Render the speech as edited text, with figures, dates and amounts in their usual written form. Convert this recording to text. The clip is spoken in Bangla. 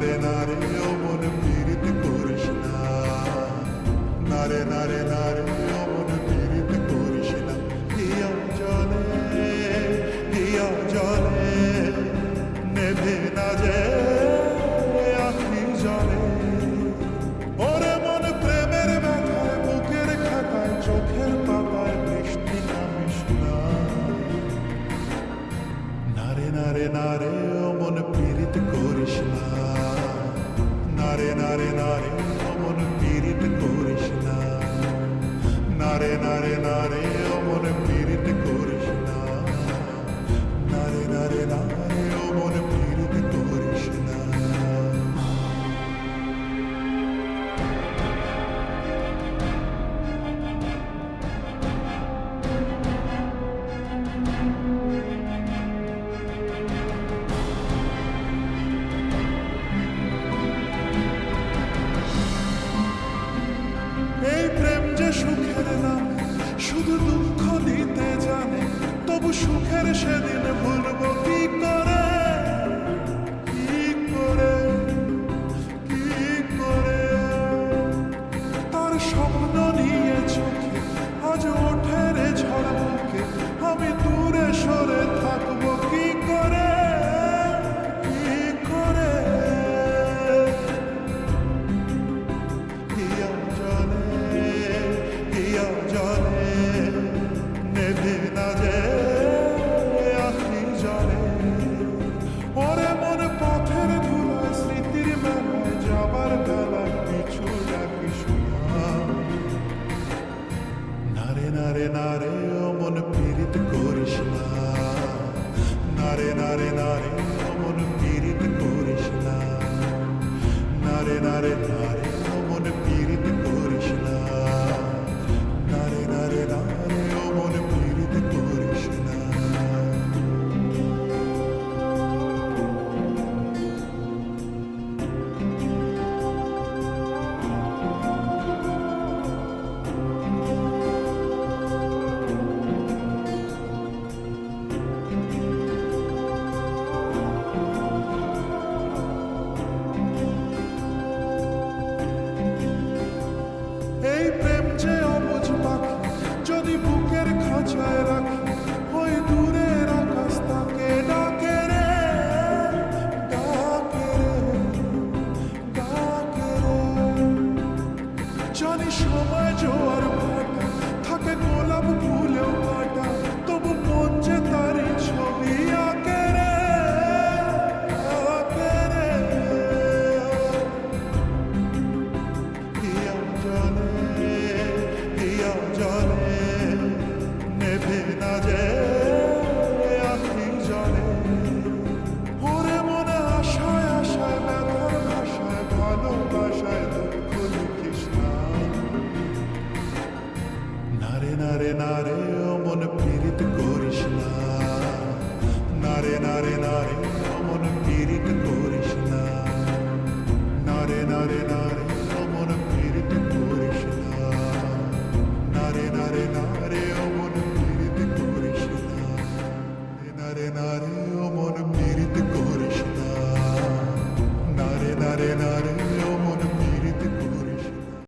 নারে নারে ও মন পীড়িত করিস না, নারে নারে নারে ও মন পীড়িত করিস না। হিয়া জলে নেভে না যে আখি জলে, ওরে মন প্রেমের ব্যথায় বুকের খাতায় চোখের পাতায় বৃষ্টি নামিস না। নারে নারে নারে ও মন পীড়িত করিস না, নারে নারে নারে ও মন পীড়িত করিস না, নারে নারে নারে ও মন পীড়িত করিস না, নারে নারে নারে ও মন পীড়িত করিস না। এই প্রেম যে সুখের নামে শুধু দুঃখ দিতে জানে, তবু সুখের সেদিন ভুল